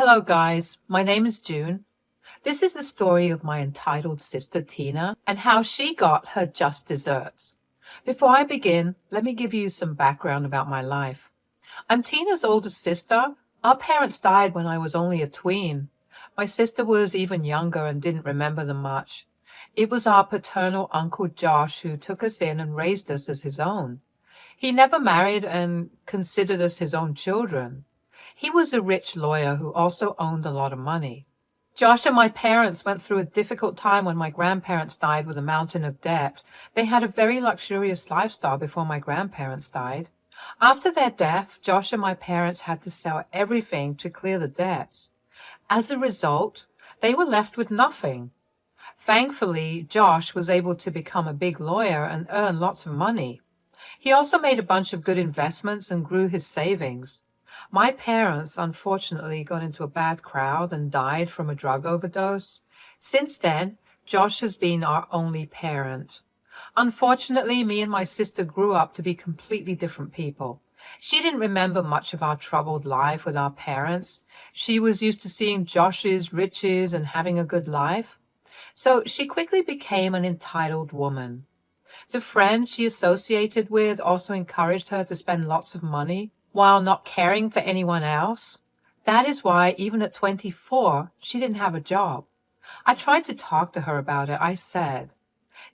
Hello, guys. My name is June. This is the story of my entitled sister Tina and how she got her just desserts. Before I begin, let me give you some background about my life. I'm Tina's oldest sister. Our parents died when I was only a tween. My sister was even younger and didn't remember them much. It was our paternal Uncle Josh who took us in and raised us as his own. He never married and considered us his own children. He was a rich lawyer who also owned a lot of money. Josh and my parents went through a difficult time when my grandparents died with a mountain of debt. They had a very luxurious lifestyle before my grandparents died. After their death, Josh and my parents had to sell everything to clear the debts. As a result, they were left with nothing. Thankfully, Josh was able to become a big lawyer and earn lots of money. He also made a bunch of good investments and grew his savings. My parents, unfortunately, got into a bad crowd and died from a drug overdose. Since then, Josh has been our only parent. Unfortunately, me and my sister grew up to be completely different people. She didn't remember much of our troubled life with our parents. She was used to seeing Josh's riches and having a good life. So she quickly became an entitled woman. The friends she associated with also encouraged her to spend lots of money while not caring for anyone else. That is why, even at 24, she didn't have a job. I tried to talk to her about it. I said,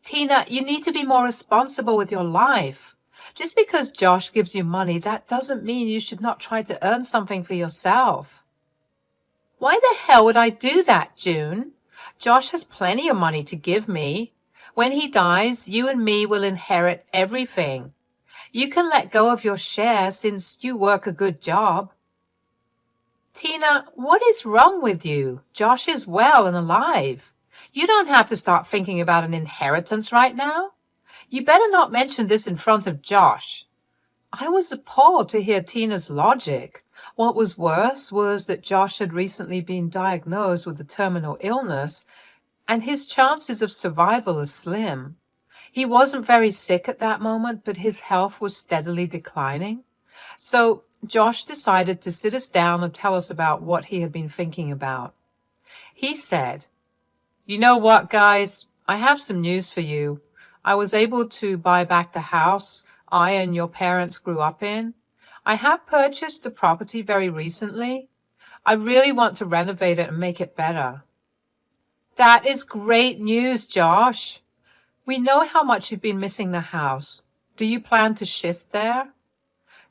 "Tina, you need to be more responsible with your life. Just because Josh gives you money, that doesn't mean you should not try to earn something for yourself." "Why the hell would I do that, June? Josh has plenty of money to give me. When he dies, you and me will inherit everything. You can let go of your share since you work a good job." "Tina, what is wrong with you? Josh is well and alive. You don't have to start thinking about an inheritance right now. You better not mention this in front of Josh." I was appalled to hear Tina's logic. What was worse was that Josh had recently been diagnosed with a terminal illness, and his chances of survival are slim. He wasn't very sick at that moment, but his health was steadily declining. So Josh decided to sit us down and tell us about what he had been thinking about. He said, "You know what, guys? I have some news for you. I was able to buy back the house I and your parents grew up in. I have purchased the property very recently. I really want to renovate it and make it better." "That is great news, Josh. We know how much you've been missing the house. Do you plan to shift there?"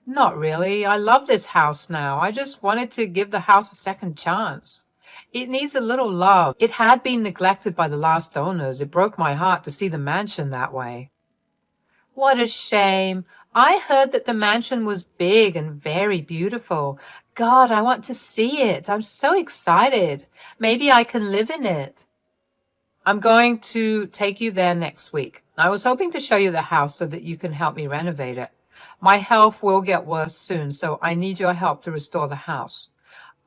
"Not really. I love this house now. I just wanted to give the house a second chance. It needs a little love. It had been neglected by the last owners. It broke my heart to see the mansion that way." "What a shame. I heard that the mansion was big and very beautiful. God, I want to see it. I'm so excited. Maybe I can live in it." "I'm going to take you there next week. I was hoping to show you the house so that you can help me renovate it. My health will get worse soon, so I need your help to restore the house.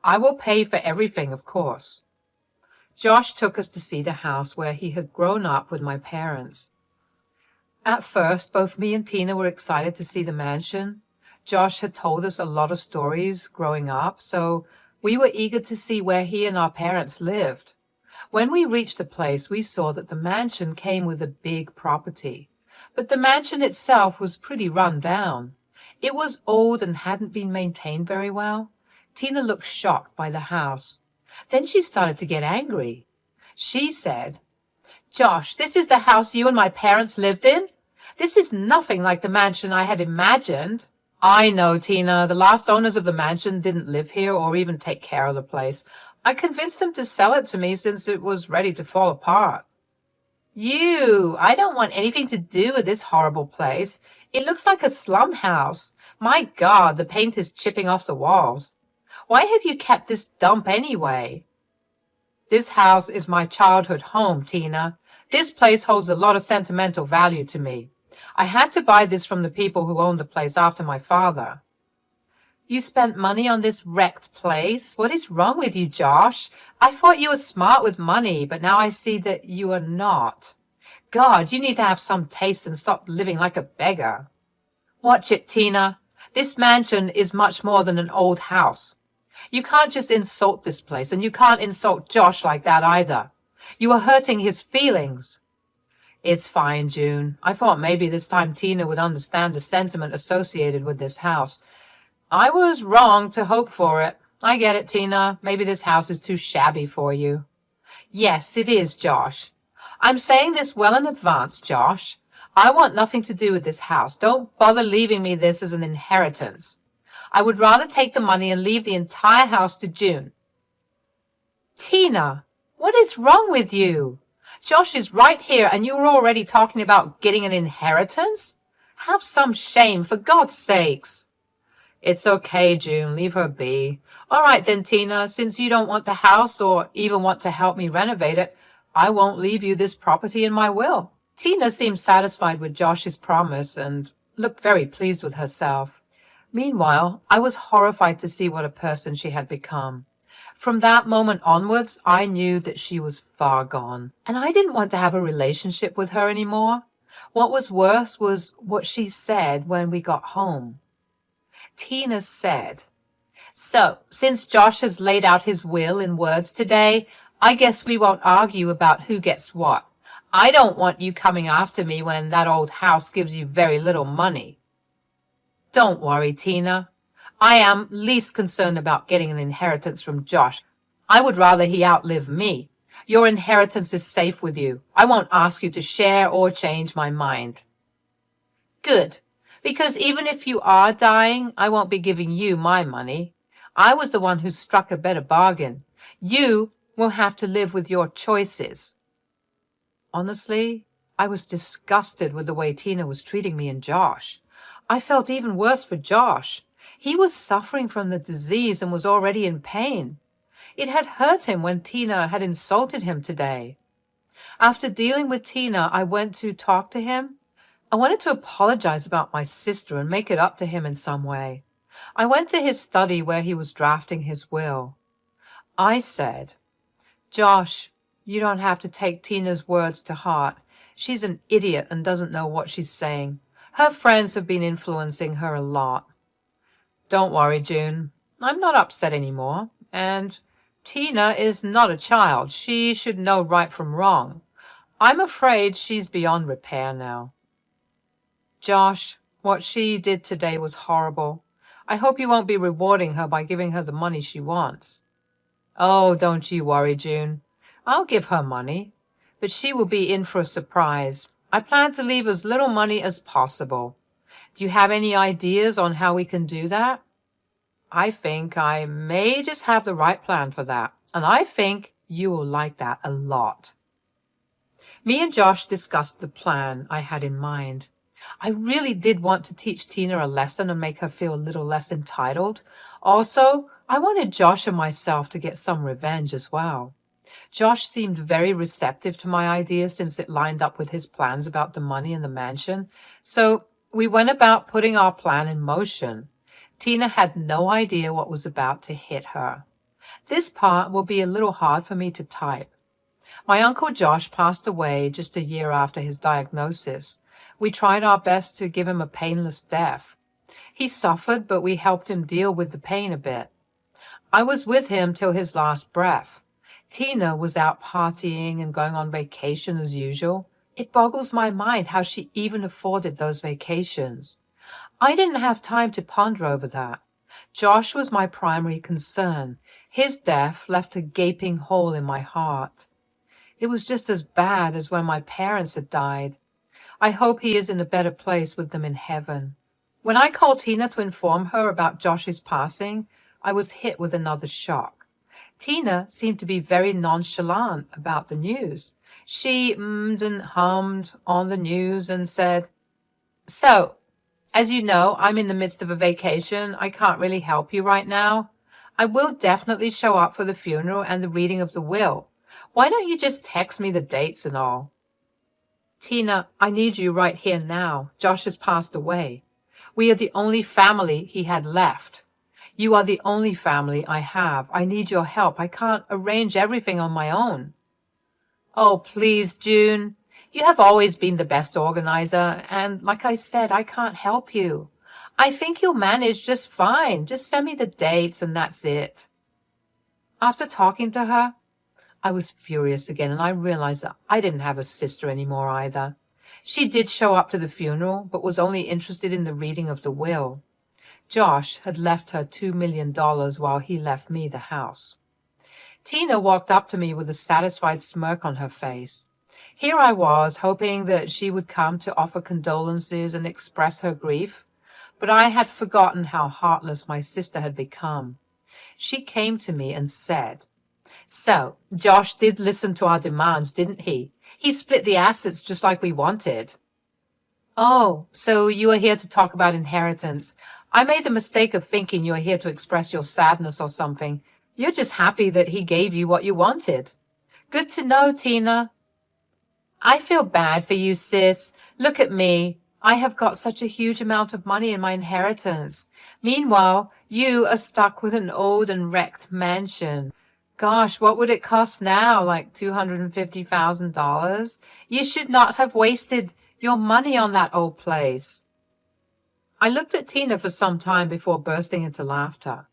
I will pay for everything, of course." Josh took us to see the house where he had grown up with my parents. At first, both me and Tina were excited to see the mansion. Josh had told us a lot of stories growing up, so we were eager to see where he and our parents lived. When we reached the place, we saw that the mansion came with a big property, but the mansion itself was pretty run down. It was old and hadn't been maintained very well. Tina looked shocked by the house. Then she started to get angry. She said, "Josh, this is the house you and my parents lived in? This is nothing like the mansion I had imagined." "I know, Tina. The last owners of the mansion didn't live here or even take care of the place. I convinced them to sell it to me since it was ready to fall apart." I don't want anything to do with this horrible place. It looks like a slum house. My God, the paint is chipping off the walls. Why have you kept this dump anyway?" "This house is my childhood home, Tina. This place holds a lot of sentimental value to me. I had to buy this from the people who owned the place after my father." "You spent money on this wrecked place? What is wrong with you, Josh? I thought you were smart with money, but now I see that you are not. God, you need to have some taste and stop living like a beggar." "Watch it, Tina. This mansion is much more than an old house. You can't just insult this place, and you can't insult Josh like that either. You are hurting his feelings. It's fine, June. I thought maybe this time Tina would understand the sentiment associated with this house. I was wrong to hope for it. I get it, Tina. Maybe this house is too shabby for you. Yes, it is, Josh. I'm saying this well in advance, Josh. I want nothing to do with this house. Don't bother leaving me this as an inheritance. I would rather take the money and leave the entire house to June. Tina, what is wrong with you? Josh is right here, and you're already talking about getting an inheritance? Have some shame, for God's sakes. It's okay, June. Leave her be. All right then, Tina, since you don't want the house or even want to help me renovate it, I won't leave you this property in my will. Tina seemed satisfied with Josh's promise and looked very pleased with herself. Meanwhile, I was horrified to see what a person she had become. From that moment onwards, I knew that she was far gone, and I didn't want to have a relationship with her anymore. What was worse was what she said when we got home. Tina said, "So, since Josh has laid out his will in words today, I guess we won't argue about who gets what. I don't want you coming after me when that old house gives you very little money." Don't worry, Tina. I am least concerned about getting an inheritance from Josh. I would rather he outlive me. Your inheritance is safe with you. I won't ask you to share or change my mind. Good, because even if you are dying, I won't be giving you my money. I was the one who struck a better bargain. You will have to live with your choices. Honestly, I was disgusted with the way Tina was treating me and Josh. I felt even worse for Josh. He was suffering from the disease and was already in pain. It had hurt him when Tina had insulted him today. After dealing with Tina, I went to talk to him. I wanted to apologize about my sister and make it up to him in some way. I went to his study where he was drafting his will. I said, "Josh, you don't have to take Tina's words to heart. She's an idiot and doesn't know what she's saying. Her friends have been influencing her a lot. Don't worry, June. I'm not upset anymore. And Tina is not a child. She should know right from wrong. I'm afraid she's beyond repair now. Josh, what she did today was horrible. I hope you won't be rewarding her by giving her the money she wants." "Oh, don't you worry, June. I'll give her money, but she will be in for a surprise. I plan to leave as little money as possible. Do you have any ideas on how we can do that?" "I think I may just have the right plan for that, and I think you will like that a lot." Me and Josh discussed the plan I had in mind. I really did want to teach Tina a lesson and make her feel a little less entitled. Also, I wanted Josh and myself to get some revenge as well. Josh seemed very receptive to my idea since it lined up with his plans about the money and the mansion. So we went about putting our plan in motion. Tina had no idea what was about to hit her. This part will be a little hard for me to type. My Uncle Josh passed away just a year after his diagnosis. We tried our best to give him a painless death. He suffered, but we helped him deal with the pain a bit. I was with him till his last breath. Tina was out partying and going on vacation as usual. It boggles my mind how she even afforded those vacations. I didn't have time to ponder over that. Josh was my primary concern. His death left a gaping hole in my heart. It was just as bad as when my parents had died. I hope he is in a better place with them in heaven. When I called Tina to inform her about Josh's passing, I was hit with another shock. Tina seemed to be very nonchalant about the news. She ummed and hummed on the news and said, "So, as you know, I'm in the midst of a vacation. I can't really help you right now. I will definitely show up for the funeral and the reading of the will. Why don't you just text me the dates and all?" "Tina, I need you right here now. Josh has passed away. We are the only family he had left. You are the only family I have. I need your help. I can't arrange everything on my own." "Oh, please, June. You have always been the best organizer, and like I said, I can't help you. I think you'll manage just fine. Just send me the dates and that's it." After talking to her, I was furious again, and I realized that I didn't have a sister anymore either. She did show up to the funeral, but was only interested in the reading of the will. Josh had left her $2 million while he left me the house. Tina walked up to me with a satisfied smirk on her face. Here I was, hoping that she would come to offer condolences and express her grief, but I had forgotten how heartless my sister had become. She came to me and said, "So, Josh did listen to our demands, didn't he? He split the assets just like we wanted." "Oh, so you are here to talk about inheritance. I made the mistake of thinking you are here to express your sadness or something. You're just happy that he gave you what you wanted." "Good to know, Tina." "I feel bad for you, sis. Look at me. I have got such a huge amount of money in my inheritance. Meanwhile, you are stuck with an old and wrecked mansion. Gosh, what would it cost now? Like $250,000? You should not have wasted your money on that old place." I looked at Tina for some time before bursting into laughter.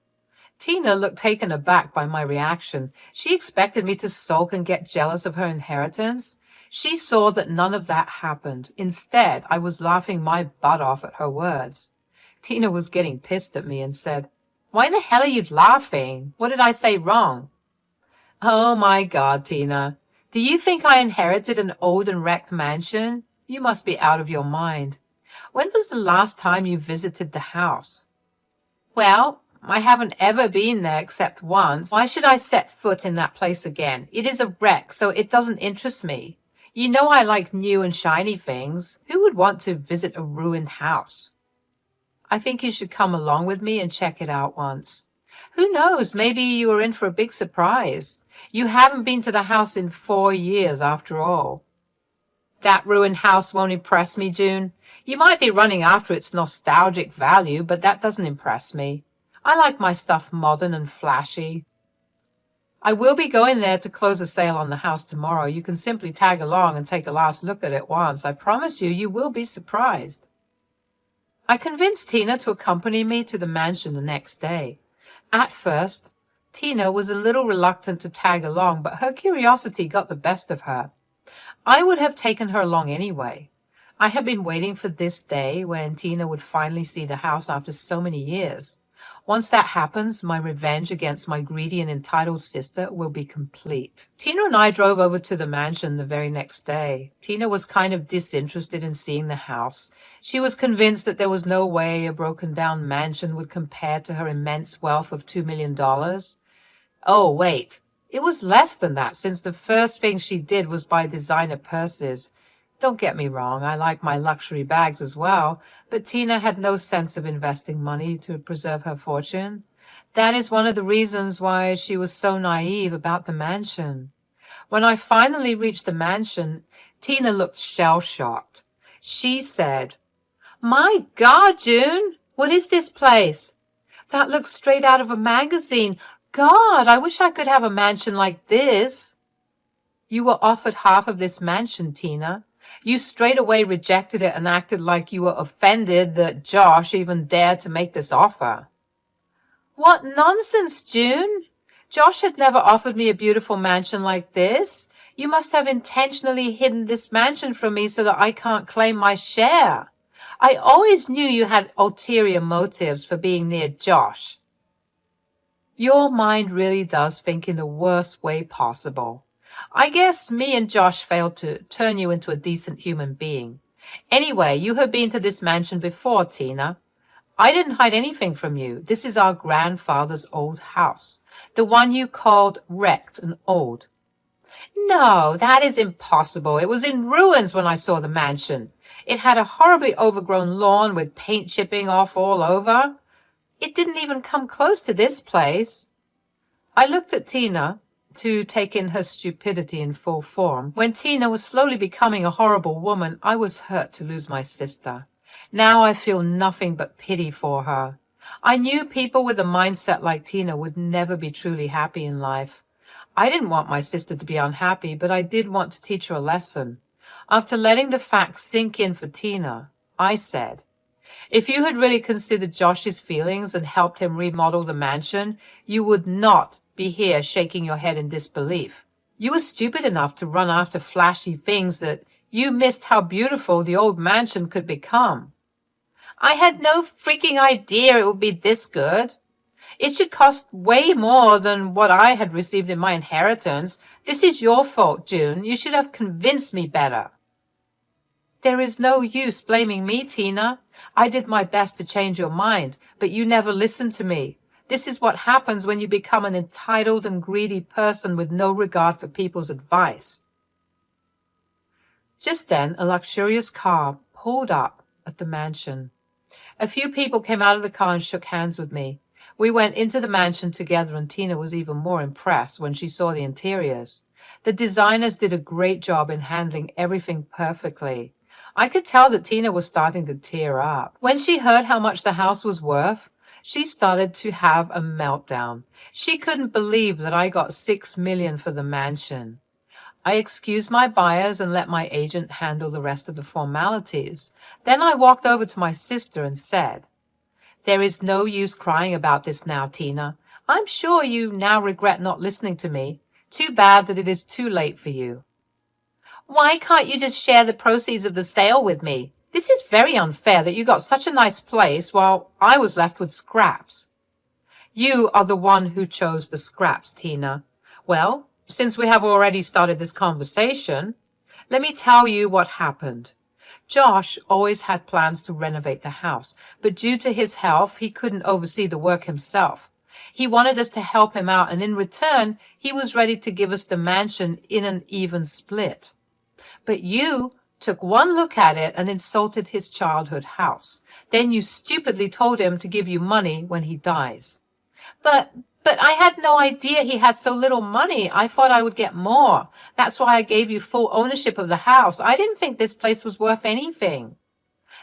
Tina looked taken aback by my reaction. She expected me to sulk and get jealous of her inheritance. She saw that none of that happened. Instead, I was laughing my butt off at her words. Tina was getting pissed at me and said, "Why the hell are you laughing? What did I say wrong?" "Oh my God, Tina. Do you think I inherited an old and wrecked mansion? You must be out of your mind. When was the last time you visited the house?" "Well, I haven't ever been there except once. Why should I set foot in that place again? It is a wreck, so it doesn't interest me. You know I like new and shiny things. Who would want to visit a ruined house?" "I think you should come along with me and check it out once. Who knows, maybe you are in for a big surprise. You haven't been to the house in 4 years after all." "That ruined house won't impress me, June. You might be running after its nostalgic value, but that doesn't impress me. I like my stuff modern and flashy." "I will be going there to close a sale on the house tomorrow. You can simply tag along and take a last look at it once. I promise you, you will be surprised." I convinced Tina to accompany me to the mansion the next day. At first, Tina was a little reluctant to tag along, but her curiosity got the best of her. I would have taken her along anyway. I had been waiting for this day when Tina would finally see the house after so many years. Once that happens, my revenge against my greedy and entitled sister will be complete. Tina and I drove over to the mansion the very next day. Tina was kind of disinterested in seeing the house. She was convinced that there was no way a broken-down mansion would compare to her immense wealth of $2 million. Oh, wait. It was less than that, since the first thing she did was buy designer purses. Don't get me wrong, I like my luxury bags as well, but Tina had no sense of investing money to preserve her fortune. That is one of the reasons why she was so naive about the mansion. When I finally reached the mansion, Tina looked shell-shocked. She said, "My God, June, what is this place? That looks straight out of a magazine. God, I wish I could have a mansion like this." "You were offered half of this mansion, Tina. You straight away rejected it and acted like you were offended that Josh even dared to make this offer." "What nonsense, June! Josh had never offered me a beautiful mansion like this. You must have intentionally hidden this mansion from me so that I can't claim my share. I always knew you had ulterior motives for being near Josh." Your mind really does think in the worst way possible. I guess me and Josh failed to turn you into a decent human being. Anyway, you have been to this mansion before, Tina. I didn't hide anything from you. This is our grandfather's old house, the one you called wrecked and old. "No, that is impossible. It was in ruins when I saw the mansion. It had a horribly overgrown lawn with paint chipping off all over. It didn't even come close to this place." I looked at Tina to take in her stupidity in full form. When Tina was slowly becoming a horrible woman, I was hurt to lose my sister. Now I feel nothing but pity for her. I knew people with a mindset like Tina would never be truly happy in life. I didn't want my sister to be unhappy, but I did want to teach her a lesson. After letting the facts sink in for Tina, I said, "If you had really considered Josh's feelings and helped him remodel the mansion, you would not be here shaking your head in disbelief. You were stupid enough to run after flashy things that you missed how beautiful the old mansion could become. I had no freaking idea it would be this good. It should cost way more than what I had received in my inheritance. This is your fault, June. You should have convinced me better. There is no use blaming me, Tina. I did my best to change your mind, but you never listened to me. This is what happens when you become an entitled and greedy person with no regard for people's advice. Just then, a luxurious car pulled up at the mansion. A few people came out of the car and shook hands with me. We went into the mansion together, and Tina was even more impressed when she saw the interiors. The designers did a great job in handling everything perfectly. I could tell that Tina was starting to tear up. When she heard how much the house was worth, she started to have a meltdown. She couldn't believe that I got $6 million for the mansion. I excused my buyers and let my agent handle the rest of the formalities. Then I walked over to my sister and said, "There is no use crying about this now, Tina. I'm sure you now regret not listening to me. Too bad that it is too late for you. Why can't you just share the proceeds of the sale with me? This is very unfair that you got such a nice place while I was left with scraps." "You are the one who chose the scraps, Tina. Well, since we have already started this conversation, let me tell you what happened. Josh always had plans to renovate the house, but due to his health, he couldn't oversee the work himself. He wanted us to help him out, and in return, he was ready to give us the mansion in an even split. But you took one look at it and insulted his childhood house. Then you stupidly told him to give you money when he dies." But I had no idea he had so little money. I thought I would get more. That's why I gave you full ownership of the house. I didn't think this place was worth anything."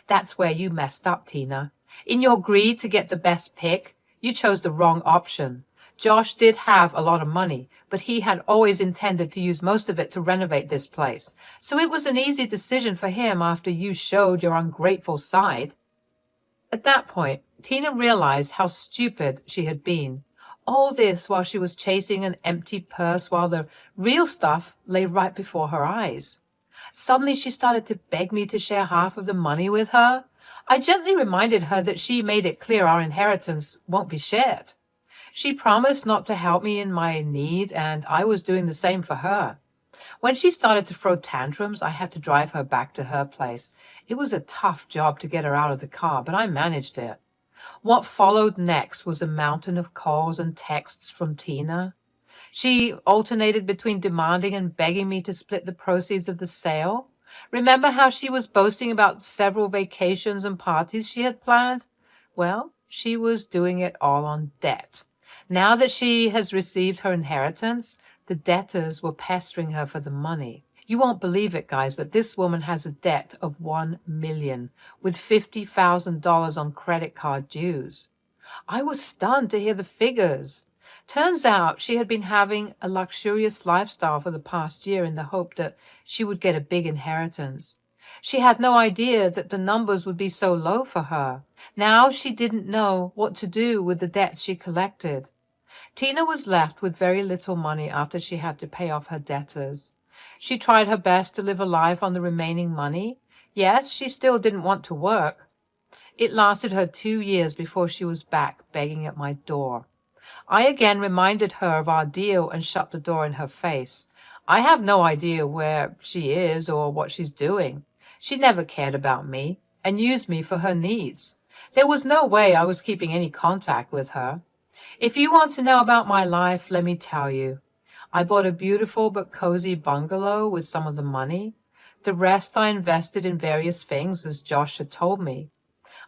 "That's where you messed up, Tina. In your greed to get the best pick, you chose the wrong option. Josh did have a lot of money, but he had always intended to use most of it to renovate this place. So it was an easy decision for him after you showed your ungrateful side." At that point, Tina realized how stupid she had been. All this while she was chasing an empty purse while the real stuff lay right before her eyes. Suddenly she started to beg me to share half of the money with her. I gently reminded her that she made it clear our inheritance won't be shared. She promised not to help me in my need, and I was doing the same for her. When she started to throw tantrums, I had to drive her back to her place. It was a tough job to get her out of the car, but I managed it. What followed next was a mountain of calls and texts from Tina. She alternated between demanding and begging me to split the proceeds of the sale. Remember how she was boasting about several vacations and parties she had planned? Well, she was doing it all on debt. Now that she has received her inheritance, the debtors were pestering her for the money. You won't believe it, guys, but this woman has a debt of $1 million with $50,000 on credit card dues. I was stunned to hear the figures. Turns out she had been having a luxurious lifestyle for the past year in the hope that she would get a big inheritance. She had no idea that the numbers would be so low for her. Now she didn't know what to do with the debts she collected. Tina was left with very little money after she had to pay off her debtors. She tried her best to live a life on the remaining money. Yes, she still didn't want to work. It lasted her 2 years before she was back begging at my door. I again reminded her of our deal and shut the door in her face. I have no idea where she is or what she's doing. She never cared about me and used me for her needs. There was no way I was keeping any contact with her. If you want to know about my life, let me tell you. I bought a beautiful but cozy bungalow with some of the money. The rest I invested in various things, as Josh had told me.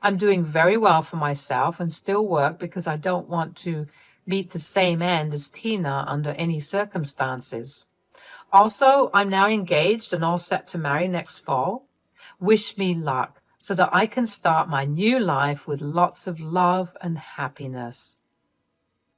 I'm doing very well for myself and still work because I don't want to meet the same end as Tina under any circumstances. Also, I'm now engaged and all set to marry next fall. Wish me luck so that I can start my new life with lots of love and happiness.